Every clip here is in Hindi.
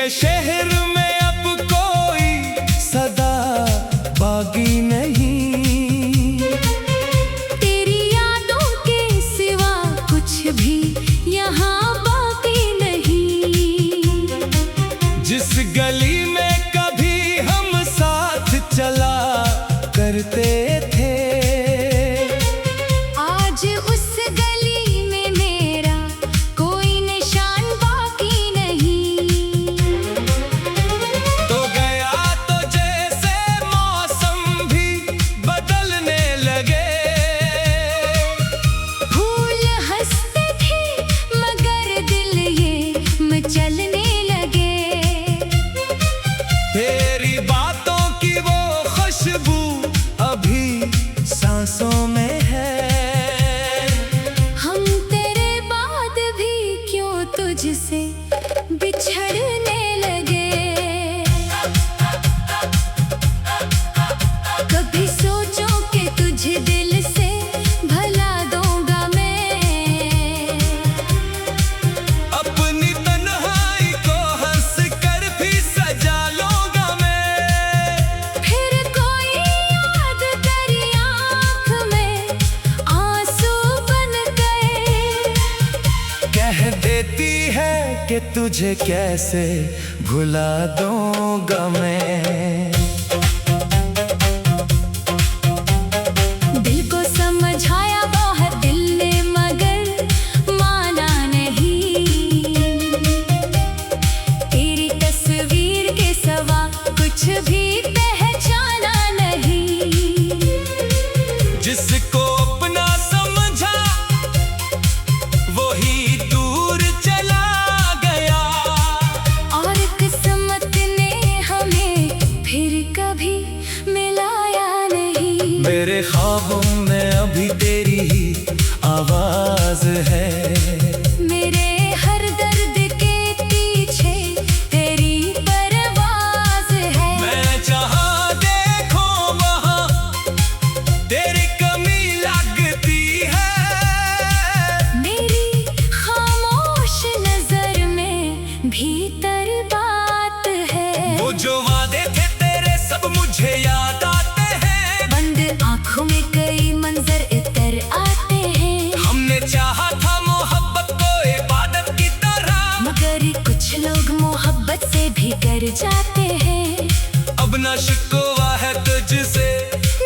के शहर में अब कोई सदा बागी नहीं, तेरी यादों के सिवा कुछ भी यहाँ बाकी नहीं। जिस गली में कभी हम साथ चला करते थे, आज उस गली में मेरा कोई निशान बाकी नहीं। तो गया तो जैसे मौसम भी बदलने लगे, फूल हंसते थे मगर दिल ये मचलने लगे। तेरी बातों की वो खुशबू अभी सांसों में है। हम तेरे बाद भी क्यों तुझसे बिछड़ने लगे। कभी सोचो कि तुझे दिल से भला दूंगा मैं। अपनी तन्हाई को हंस कर भी सजा लूंगा मैं। फिर कोई याद तेरी आँख में आंसू बन गए। कह देती है कि तुझे कैसे भुला दूंगा मैं। दिल को समझाया बहुत दिल ने मगर माना नहीं। तेरी तस्वीर के सिवा कुछ भी पहचाना नहीं। जिसको अपना समझा वही दूर चला गया, और किस्मत ने हमें फिर कभी मिलाया नहीं। मेरे ख्वाबों में अभी तेरी ही आवाज है। मेरे हर दर्द के पीछे तेरी परवाज़ है। मैं जहाँ देखूं वहाँ तेरी कमी लगती है। मेरी खामोश नजर में भीतर बात है। वो जो वादे थे तेरे सब मुझे याद आते हैं। बंद आँखों में कई मंजर इतर आते हैं। हमने चाहा था मोहब्बत को इबादत की तरह, मगर कुछ लोग मोहब्बत से भी डर जाते हैं। अब ना शिकवा है तुझसे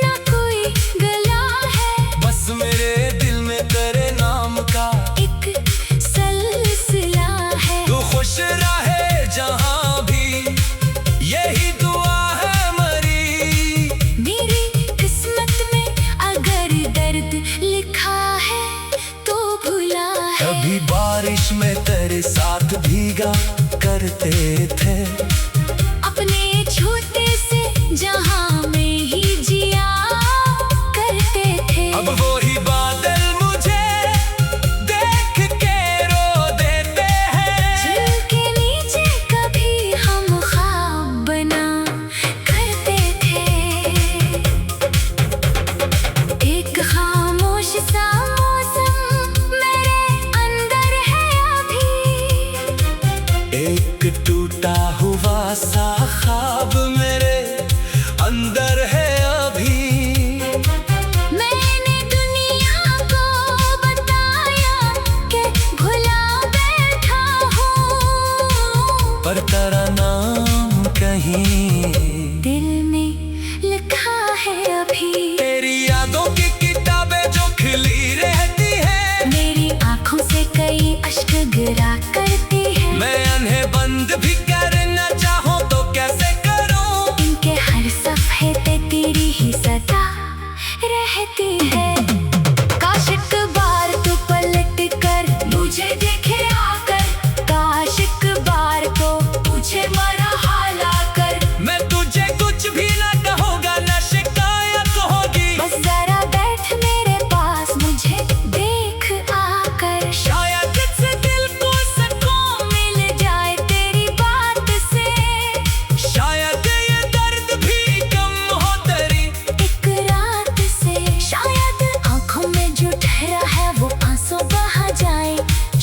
ना कोई गला है, बस मेरे दिल में तेरे नाम का एक सिलसिला है। तू खुश रहे जहाँ भी यही दुआ है मरी। मेरी किस्मत में अगर दर्द लिखा है तो भुला है। कभी बारिश में तेरे साथ भीगा करते थे, अपने छोटे से जहां में ही जिया करते थे। अब वही बादल मुझे देख के रो देते हैं। जिनके नीचे कभी हम ख्वाब बना करते थे। एक खामोश सा मौसम मेरे अंदर है अभी। एक टूटा हुआ सा ख्वाब मेरे अंदर है अभी। मैंने दुनिया को बताया कि भुला बैठा हूँ, पर तेरा नाम कहीं दिल में लिखा है अभी। तेरी यादों की किताबें जो खिली रहती है, मेरी आँखों से कई अश्क गिरा करती है। मैं उन्हें बंद भी करना चाहूं तो कैसे करूं। इनके हर सफ़े पे तेरी ही सदा रहती है। काश एक बार तू पलट कर मुझे देखे आकर, काश एक बार तो मुझे मरहम कर। मैं तुझे कुछ भी ना कहूँगा, ना शिकायत होगी। बस जरा बैठ मेरे पास मुझे देख आकर। शायद इससे दिल को सुकून मिल जाए तेरी बात से। शायद ये दर्द भी कम हो तेरी एक रात से शायद आँखों में जो ठहरा है वो आंसू बहा जाए।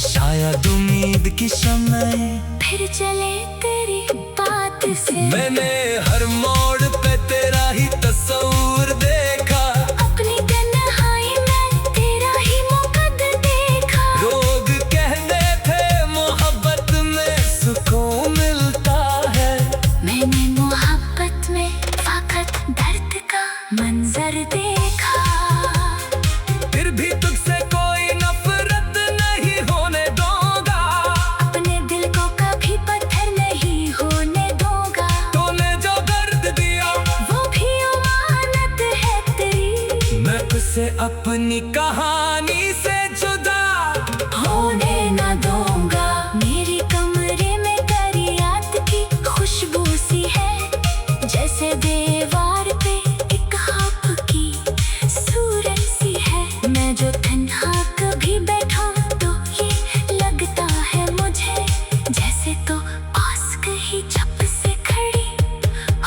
शायद उम्मीद की शम्में फिर चले तेरी बात से। मैंने हर मोड़ पे तेरा ही तस्वीर देखा, अपनी तन्हाई में तेरा ही मुकद्द देखा। लोग कहते थे मोहब्बत में सुकून मिलता है, मैंने मोहब्बत में फकत दर्द का मंजर देखा। फिर भी तुझसे कोई नफरत नहीं होने दूंगा, अपने दिल को कभी पत्थर नहीं होने दूंगा। तूने जो दर्द दिया वो भी अमानत है तेरी, मैं तुझसे अपनी कहानी से जुदा होने न दूंगा। मेरे कमरे में दरियात की खुशबू सी है, जैसे दीवार पे एक ख्वाब की सूरत सी है। मैं जो तन्हा कभी बैठा तो ये लगता है मुझे, जैसे तो पास कहीं छप से खड़ी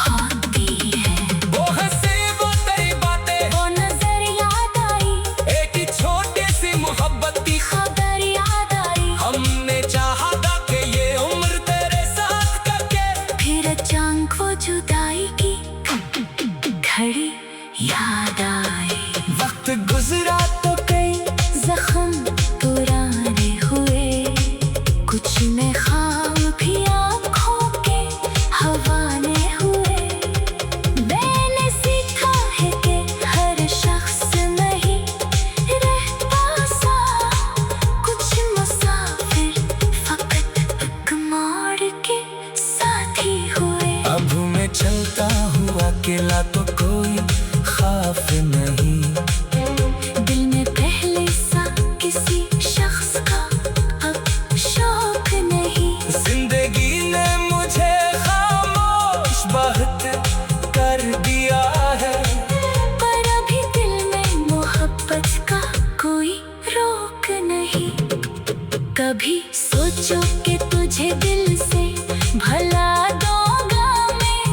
होती है। वो हंसे वो तेरी बातें, वो नजर याद आई, एक ही छोटी सी मोहब्बत की खबर याद आई। हमने चाहा था कि ये उम्र तेरे साथ करके, फिर अचानक वो जुदाई की घड़ी याद आई। वक्त गुजरा तो कई जख्म पुराने हुए, कुछ में ख्वाब भी आँखों के हवाले हुए। मैंने सीखा है कि हर शख्स नहीं रहता सा, कुछ मुसाफिर फकत एक मोड़ के साथी हुए। अब मैं चलता हूँ अकेला तो कोई खौफ नहीं, दिल में पहले सा किसी शख्स का अब शौक नहीं। जिंदगी ने मुझे खामोश बहुत कर दिया है, पर अभी दिल में मोहब्बत का कोई रोक नहीं। कभी सोचो कि तुझे दिल से भला दूंगा मैं,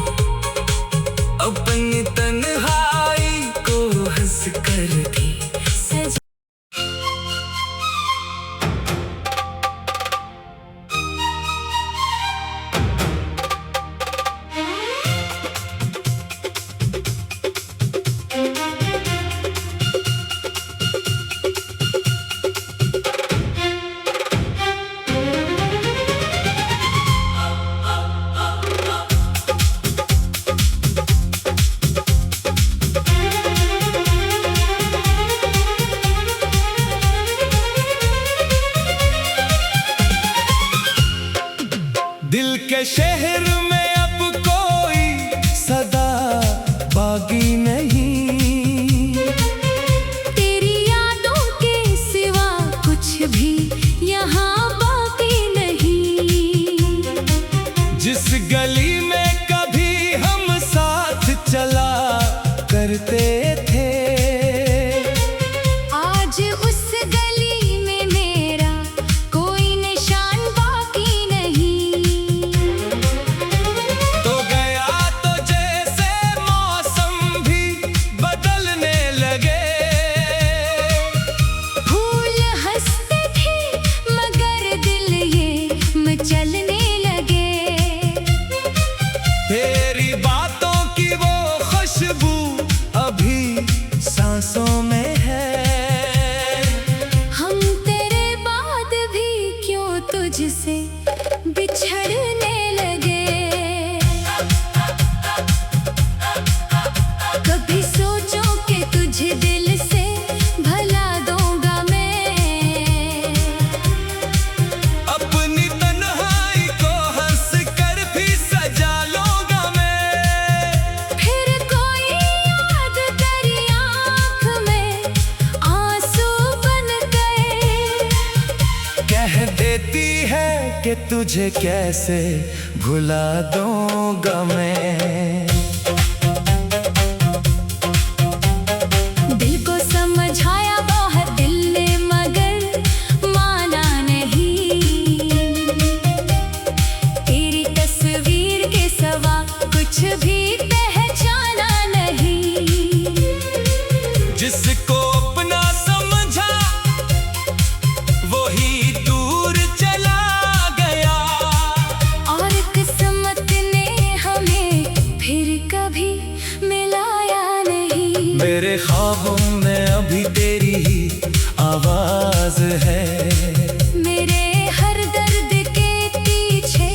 अपनी तन्हाई को हंस कर भी सज दिल के शहर में अब कोई सदा बागी नहीं, तेरी यादों के सिवा कुछ भी यहाँ बाकी नहीं। जिस गली में कभी हम साथ चला करते थे, आज उस गली में मेरा कोई निशान बाकी नहीं। तो गया तो जैसे मौसम भी बदलने लगे, फूल हंसते थे मगर दिल ये मचलने लगे। तेरी बातों की वो खुशबू अभी सांसों में है, हम तेरे बाद भी क्यों तुझसे बिछड़ने लगे। कभी सोचो कि तुझे दिल से भला दूंगा मैं, अपनी तन्हाई को हंस कर भी सजा लूंगा मैं। फिर कोई याद तेरी आँख में आंसू बन गए। कह देती है कि तुझे कैसे भुला दूंगा मैं। दिल को समझाया बहुत दिल ने मगर माना नहीं। तेरी तस्वीर के सवा कुछ भी पहचाना नहीं। जिसको अपना समझा वही दूर चला गया, आवाज है। मेरे हर दर्द के पीछे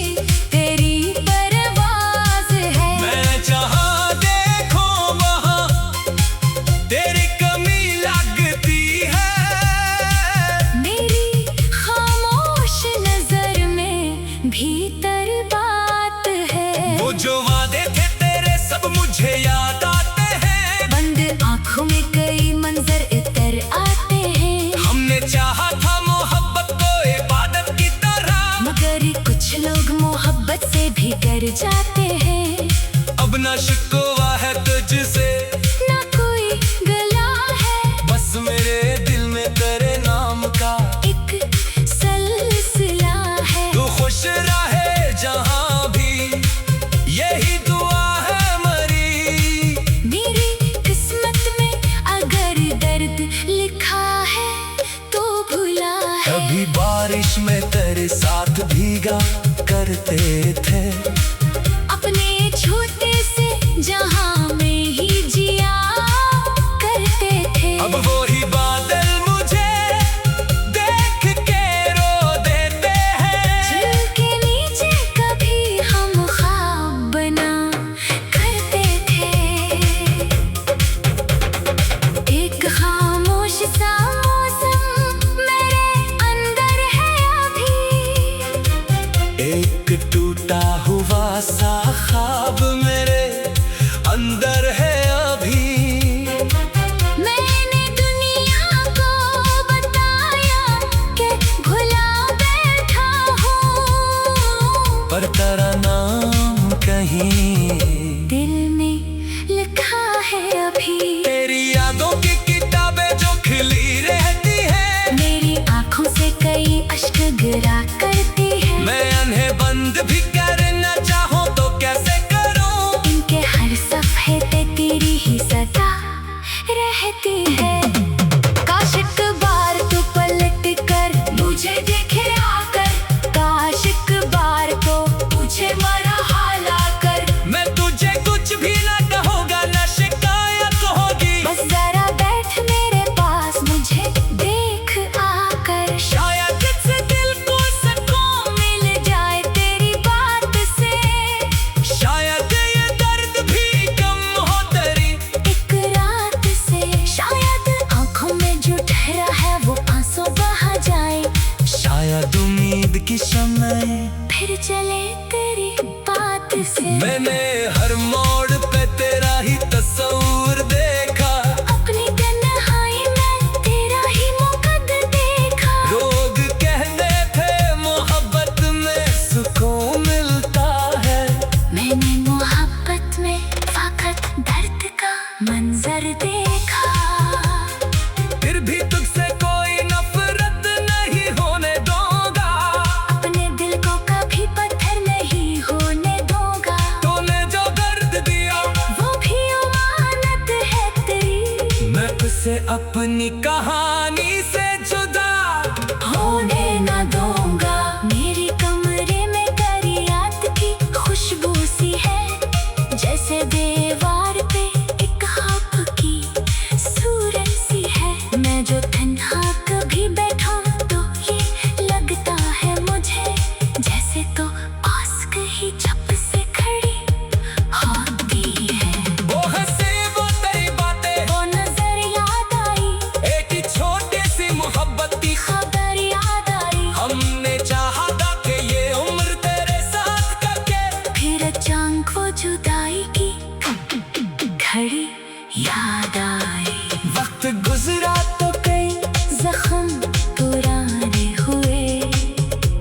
तेरी परवाज़ है। मैं जहाँ देखो वहाँ तेरी कमी लगती है। मेरी खामोश नजर में भीतर बात है। वो जो वादे थे तेरे सब मुझे याद आते हैं। बंद आँखों में कई मंजर इतर आते हैं। हमने चाहा था मोहब्बत को इबादत की तरह, मगर कुछ लोग मोहब्बत से भी डर जाते हैं। अब ना शिकवा है तुझसे, ना कोई गला है, बस मेरे दिल में तेरे नाम का एक सिलसिला है। तू खुश रहे जहाँ भी, यही दुआ है मरी। मेरी किस्मत में अगर दर्द लिखा है तो भुला है। कभी बारिश में तेरे साथ भीगा करते थे, अपने छोटे से जहां में ही जिया करते थे। अब वही बादल मुझे देख के रो देते हैं। झील के नीचे कभी हम ख्वाब बना करते थे। एक खामोश सा मौसम मेरे अंदर है अभी। एक टूटा हुआ सा ख्वाब मेरे अंदर है अभी। मैंने दुनिया को बताया कि भुला बैठा हूँ, पर तेरा नाम कहीं दिल में लिखा है अभी। तेरी यादों की किताबें जो खिली रहती है, मेरी आँखों से कई अश्क गिरा करती है। मैं उन्हें बंद भी करना चाहूं तो कैसे करूं। इनके हर सफ़े पे तेरी ही सदा रहती है। काश एक बार तू पलट कर मुझे देखे आकर, काश एक बार तो मुझे मरहम कर। मैं तुझे कुछ भी ना कहूँगा, ना शिकायत होगी। बस जरा बैठ मेरे पास, मुझे देख आकर। शायद से दिल को सुकून मिल जाए तेरी बात से। शायद ये दर्द भी कम हो तेरी एक रात से शायद आँखों में जो ठहरा है वो आंसू बहा जाए। शायद उम्मीद की शम्में फिर चले तेरी बात से। मैंने हर मोड़ पे तेरा ही तस्वीर देखा। अपनी तन्हाई में तेरा ही मुकद्द देखा। लोग कहते थे मोहब्बत में सुकून मिलता है। मैंने मोहब्बत में फकत दर्द का मंजर देखा। फिर भी तुझसे कोई नफरत नहीं होने दूंगा। अपने दिल को कभी पत्थर नहीं होने दूंगा। तूने जो दर्द दिया वो भी अमानत है तेरी। मैं तुझसे अपनी कहानी से जुदा होने न दूंगा। मेरी कमरे में तेरी याद की खुशबू सी है, जैसे दीवार पे एक ख्वाब की सूरत सी है। मैं जो तन्हा कभी बैठूं तो ये लगता है मुझे, जैसे तो आस्क ही छप से खड़ी होती है। वो हंसे वो तेरी बातें, वो नजर याद आई, एक ही छोटी सी मोहब्बत की खबर याद आई। हमने चाहा था कि ये उम्र तेरे साथ करके। फिर अचानक वो जुदाई की घड़ी याद आई। वक्त गुजरा तो कई जख्म पुराने हुए,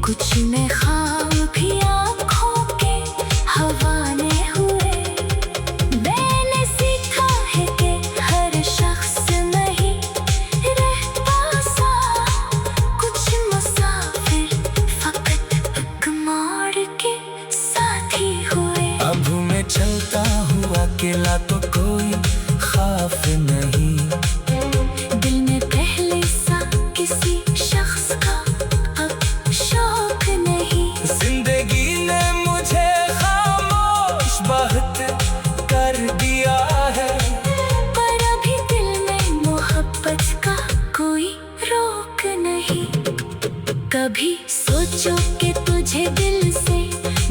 कुछ में ख्वाब भी आँखों के हवाले हुए। मैंने सीखा है कि हर शख्स नहीं रहता सा, कुछ मुसाफिर फकत एक मोड़ के साथी हुए। अब मैं चलता हुआ अकेला तो कोई खौफ नहीं। दिल में पहले सा किसी शख्स का अब शौक नहीं। नहीं। कभी सोचो कि तुझे दिल से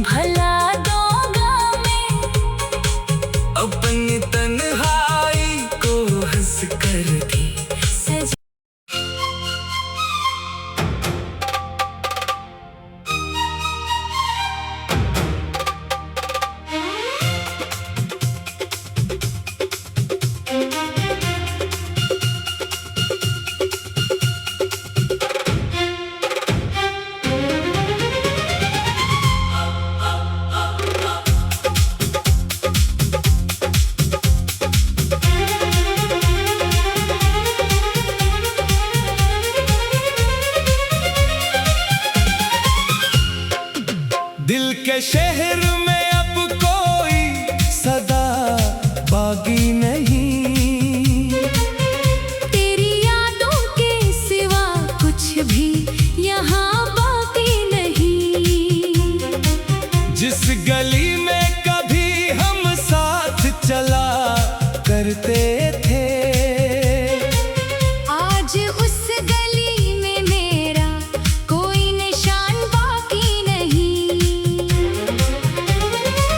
भला दूंगा मैं। अपनी तन्हाई को हंस कर दी। सज दिल के शहर में अब कोई सदा बागी नहीं। तेरी यादों के सिवा कुछ भी यहाँ बाकी नहीं। जिस गली में कभी हम साथ चला करते थे, आज उस गली में मेरा कोई निशान बाकी नहीं।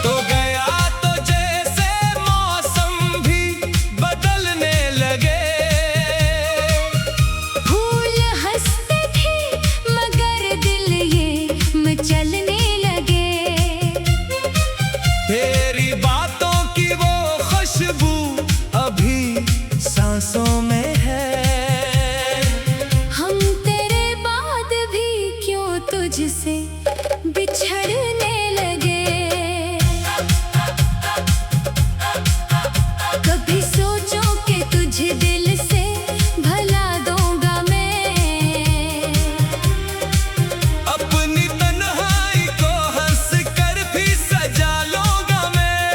तो गया तो जैसे मौसम भी बदलने लगे। फूल हंसते थे मगर दिल ये मचलने लगे। तेरी बातों की वो खुशबू अभी सांसों में है। हम तेरे बाद भी क्यों तुझसे बिछड़ने लगे। कभी सोचो कि तुझे दिल से भला दूंगा मैं। अपनी तन्हाई को हंस कर भी सजा लूंगा मैं।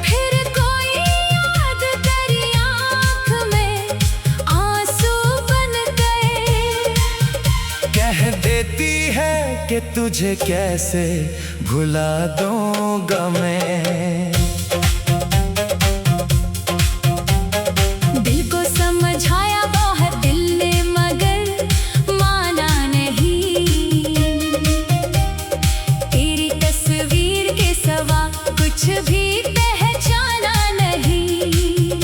फिर कोई याद तेरी आँख में आंसू बन गए। कह देती है कि तुझे कैसे भुला दूंगा मैं। दिल को समझाया बहुत दिल ने मगर माना नहीं। तेरी तस्वीर के सिवा कुछ भी पहचाना नहीं।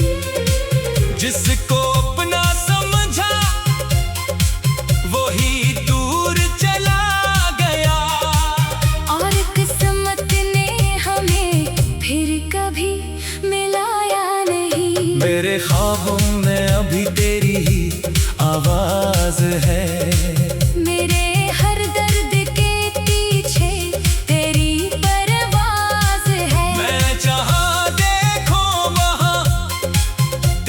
जिसको अपना समझा वही दूर चला गया। और किस्मत ने हमें फिर कभी मिलाया नहीं। मेरे ख्वाबों में अभी तेरी ही आवाज है। मेरे हर दर्द के पीछे तेरी परवाज़ है। मैं जहाँ देखूं वहाँ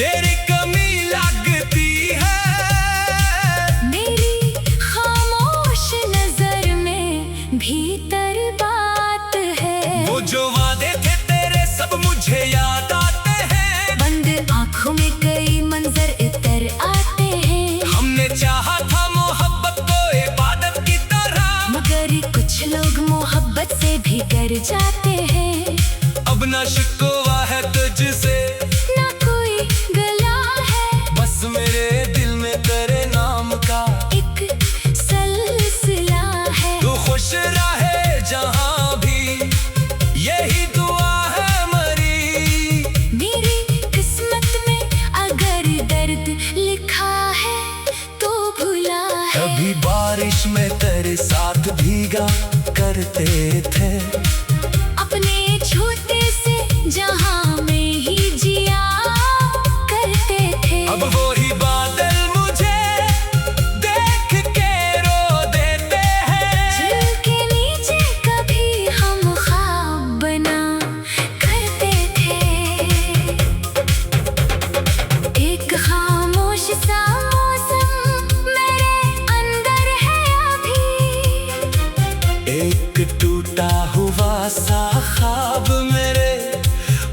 तेरी कमी लगती है। मेरी खामोश नजर में भीतर बात है। वो जो वादे थे तेरे सब मुझे याद आते हैं। बंद आँखों में कई मंजर इतर आते हैं। हमने चाहा था मोहब्बत को इबादत की तरह, मगर कुछ लोग मोहब्बत से भी डर जाते हैं। अब न शिकवा है तुझसे ना कोई गला है, बस मेरे दिल में तेरे नाम का एक सिलसिला है। तू खुश रहे जहाँ भी यही दुआ है मरी। मेरी किस्मत में अगर दर्द लिखा है तो भुला है। कभी बारिश में तेरे साथ भीगा करते थे। अपने छोटे से जहां में ही जिया करते थे। अब वही बादल मुझे देख के रो देते हैं। दिल के नीचे कभी हम ख्वाब बना करते थे। एक खामोश सा मौसम मेरे अंदर है अभी। एक टूटा हुआ सा ख्वाब मेरे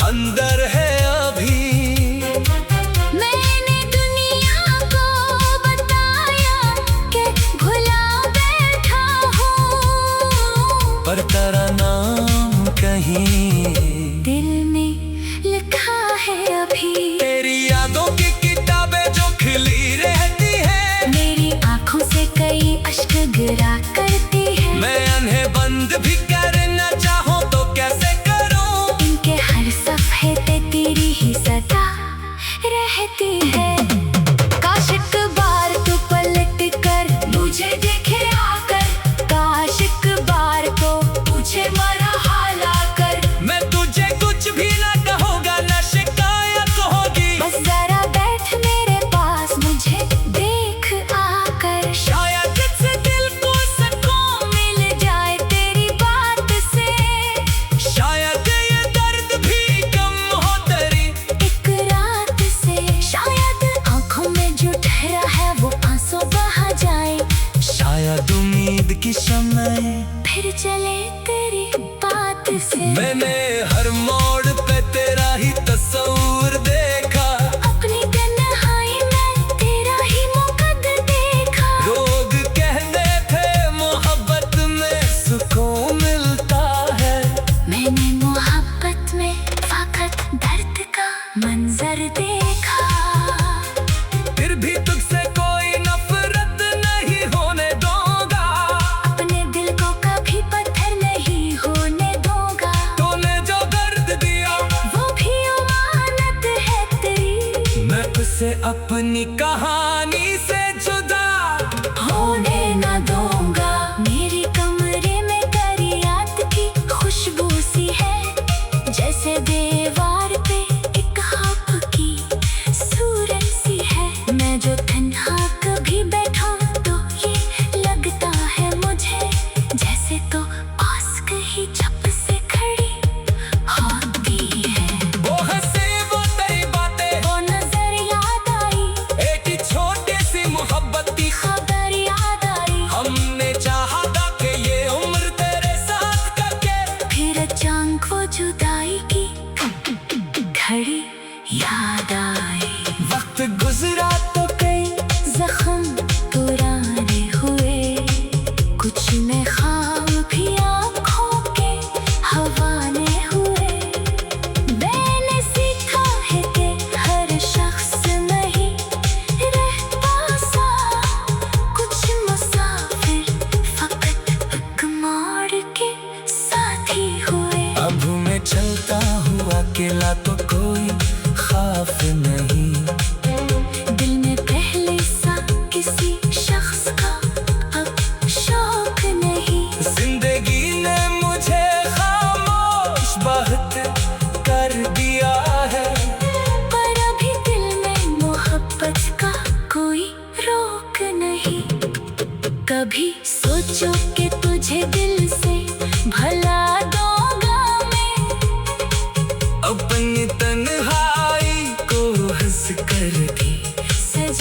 अंदर है अभी। मैंने दुनिया को बताया कि भुला बैठा हूँ। पर तेरा नाम कहीं दिल में लिखा है अभी। तेरी यादों की किताबें जो खिली रहती है। मेरी आँखों की शम्में फिर चले तेरी बात से। मैंने हर मोड़ पे तेरा ही तस्वीर देखा, अपनी तन्हाई में तेरा ही मुकद्द देखा। लोग कहते थे मोहब्बत में सुकून मिलता है, मैंने मोहब्बत में फकत दर्द का मंजर देखा। फिर भी तुझसे कोई नफरत नहीं होने दूंगा, अपने दिल को कभी पत्थर नहीं होने दूंगा। तूने जो दर्द दिया वो भी अमानत है तेरी, मैं उसे अपनी कहानी से जुदा होने न दूंगा। मेरे कमरे में तेरी याद की खुशबू सी है, जैसे दीवार पे एक ख्वाब की सूरत सी है। मैं जो तन्हा कभी बैठा तो ये लगता है मुझे, जैसे तो पास कहीं छप से खड़ी होती है। वो हंसी वो तेरी बातें, वो नजर याद आई, एक ही छोटी सी मोहब्बत की खबर याद आई। हमने चाहा था कि ये उम्र तेरे साथ करके, फिर अचानक वो जुदाई की घड़ी याद आई। वक्त गुजरा तो कई जख्म पुराने हुए, कुछ में ख्वाब भी आँखों के हवाले हुए। मैंने सीखा है कि हर शख्स नहीं रहता सा, कुछ मुसाफिर फकत एक मोड़ के साथी हुए। अब मैं चलता हुआ अकेला तो कोई खौफ नहीं, दिल में पहले सा किसी शख्स का अब शौक नहीं। जिंदगी ने मुझे खामोश बहुत कर दिया है, पर अभी दिल में मोहब्बत का कोई रोक नहीं। कभी सोचो कि तुझे दिल से भला दूंगा मैं, अपनी तन्हाई को हंस कर दी सज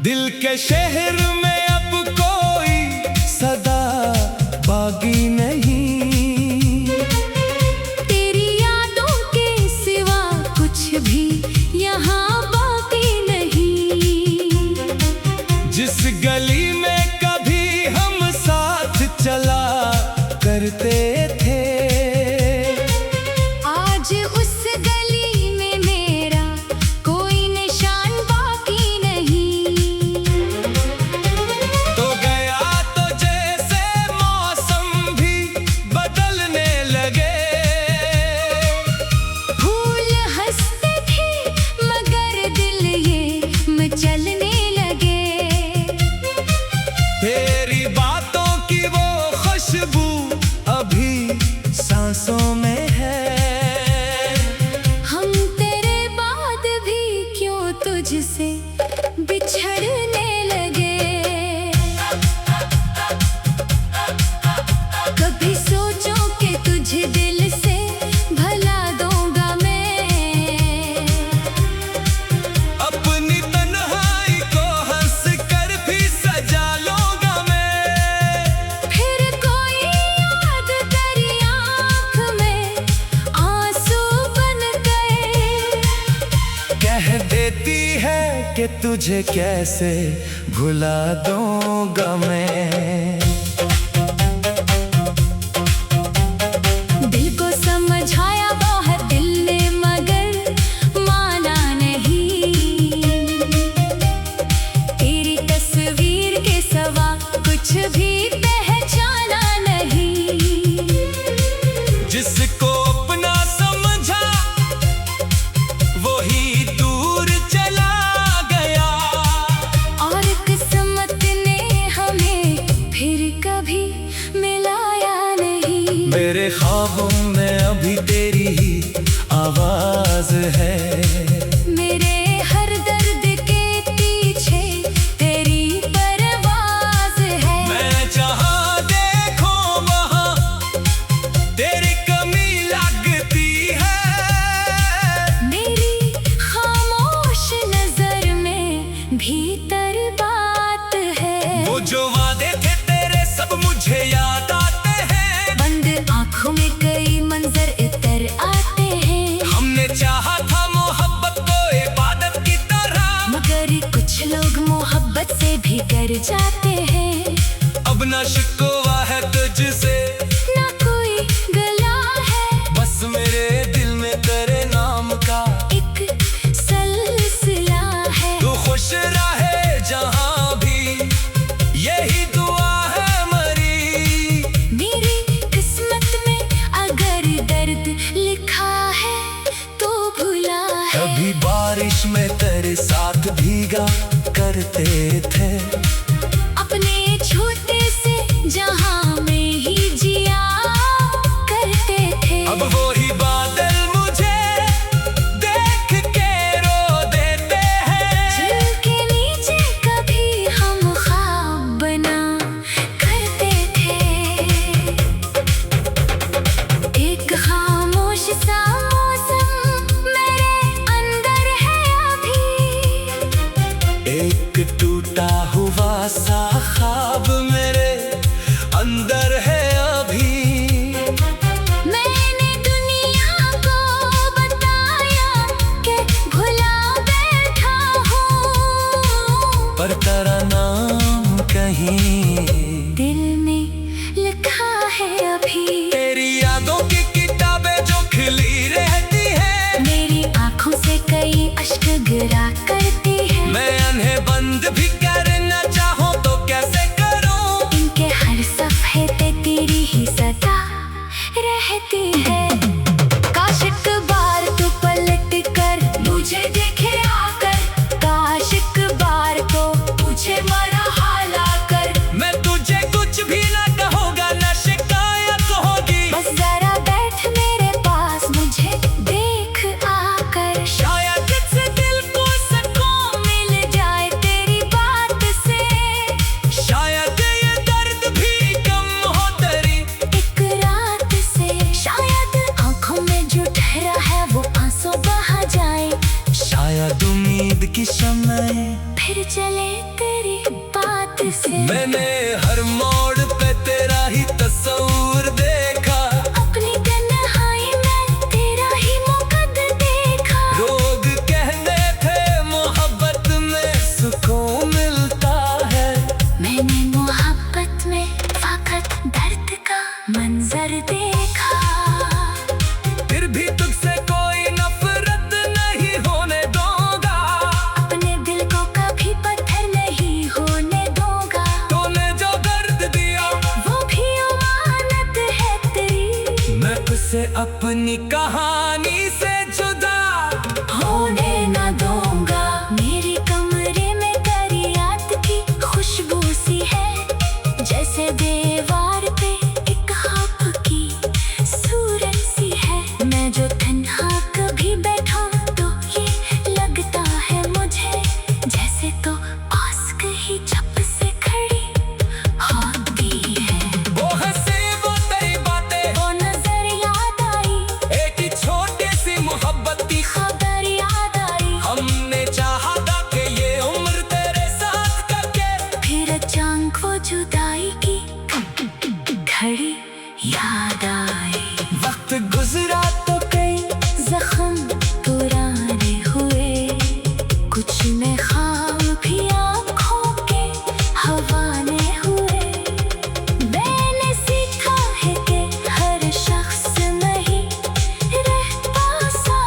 दिल के शहर में अब कोई सदा बागी नहीं, तेरी यादों के सिवा कुछ भी यहाँ बाकी नहीं। जिस गली में कभी हम साथ चला करते थे, आज उस गली में मेरा कोई निशान बाकी नहीं। तो गया तो जैसे मौसम भी बदलने लगे, फूल हंसते थे मगर दिल ये मचलने लगे। तेरी बातों की वो खुशबू अभी सांसों में है, हम तेरे बाद भी क्यों तुझसे बिछड़ने लगे। कभी सोचो कि तुझे दिल से भला दूंगा मैं, अपनी तन्हाई को हंस कर भी सजा लूंगा मैं। फिर कोई याद तेरी आँख में आंसू बन गए। कह देती है कि तुझे कैसे भुला दूंगा मैं। दिल को समझाया बहुत दिल ने मगर माना नहीं। तेरी तस्वीर के सवा कुछ भी पहचाना नहीं। जिसको अपना समझा वही दूर चला है। मेरे हर दर्द के पीछे तेरी परवाज़ है। मैं जहाँ देखूं वहाँ तेरी कमी लगती है। मेरी खामोश नजर में भीतर बात है। वो जो वादे थे तेरे सब मुझे याद आते हैं। बंद आँखों में कई मंजर इतर आते हैं। हमने चाहा था मोहब्बत को इबादत की तरह, मगर कुछ लोग मोहब्बत से भी डर जाते हैं। अब ना शिकवा है तुझसे ना कोई गला है, बस मेरे दिल में तेरे नाम का एक सिलसिला है। तू खुश रहे जहाँ भी, यही दुआ है मरी। मेरी किस्मत में अगर दर्द लिखा है तो भुला है। कभी बारिश में तेरे साथ भीगा करते थे। अपने छोटे से जहां में ही जिया करते थे। अब वो ही बादल मुझे देख के रो देते हैं। दिल के नीचे कभी हम ख्वाब बना करते थे। एक खामोश सा मौसम मेरे अंदर है अभी। एक टूटा हुआ सा ख्वाब मेरे अंदर है अभी। मैंने दुनिया को बताया कि भुला बैठा हूँ, पर तेरा नाम कहीं दिल में लिखा है अभी। तेरी यादों की किताबें जो खिली रहती है। मेरी आँखों से कई अश्क गिरा करती है। मैं अन्हें बंद भी करना चाहूं तो कैसे करूं। इनके हर सफ़े पे तेरी ही सदा रहती है। काश एक बार तू पलट कर मुझे देखे आकर, काश एक बार तो मुझे मरहला कर। मैं तुझे कुछ भी ना कहूँगा, ना शिकायत होगी। बस जरा बैठ मेरे पास मुझे देख आकर। शायद से दिल को सुकून मिल जाए तेरी बात से। शायद ये दर्द भी कम हो तेरी एक रात से शायद आँखों में जो ठहरा है वो आंसू बहा जाए। शायद उम्मीद की शम्में फिर चले तेरी बात से। मैंने हर मोड़ पे तेरा ही तस्वीर देखा। अपनी तन्हाई में तेरा ही मुकद्द देखा। लोग कहते थे मोहब्बत में सुकून मिलता है। मैंने मोहब्बत में फकत दर्द का मंजर देखा। फिर भी तुझसे कोई नफरत नहीं होने दूंगा। अपने दिल को कभी पत्थर नहीं होने दूंगा। तूने जो दर्द दिया वो भी अमानत है तेरी। मैं उसे अपनी कहानी से जुदा होने न दूंगा। मेरे कमरे में दरियात की खुशबू सी है, जैसे दीवार पे एक ख्वाब की सूरत सी है। मैं जो तन्हा कभी बैठूं तो ये लगता है मुझे जैसे तो आस्क ही छप से खड़ी होती है। वो हंसे वो तेरी बातें, वो नजर याद आई, एक ही छोटी सी मोहब्बत की खबर याद आई। हमने चाहा था कि ये उम्र तेरे साथ करके। फिर अचानक वो जुदाई की घड़ी याद आई। वक्त गुजरा तो कई जख्म पुराने हुए, कुछ में ख्वाब भी आँखों के हवाले हुए। मैंने सीखा है कि हर शख्स नहीं रहता सा,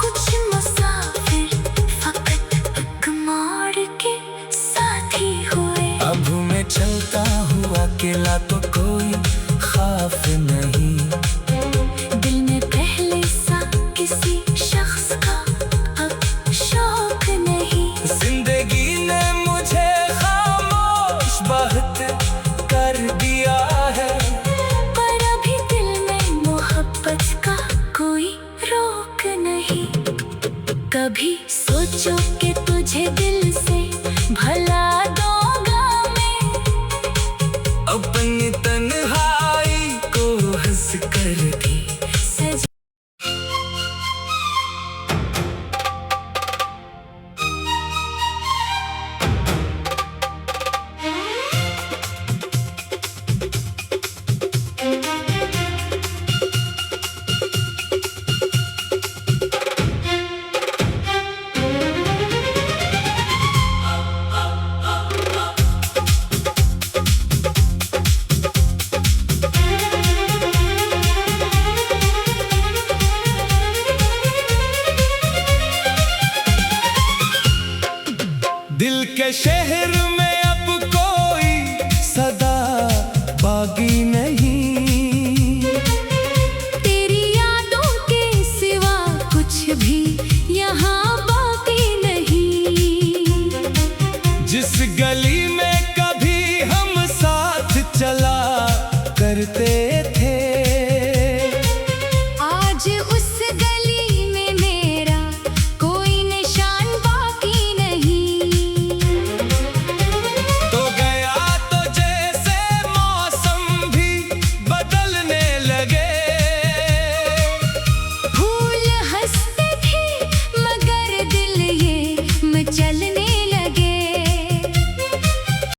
कुछ मुसाफिर फकत एक मोड़ के साथी हुए। अब मैं चलता हुआ अकेला तो कोई खौफ नहीं। दिल में पहले सा किसी शख्स का अब शौक नहीं। जिंदगी ने मुझे खामोश बहुत कर दिया है। पर अभी दिल में मोहब्बत का कोई रोक नहीं। कभी सोचो कि तुझे दिल से भला दूंगा मैं, अपनी तन्हाई को हंस कर दी सज दिल के शहर में अब कोई सदा बागी नहीं, तेरी यादों के सिवा कुछ भी यहाँ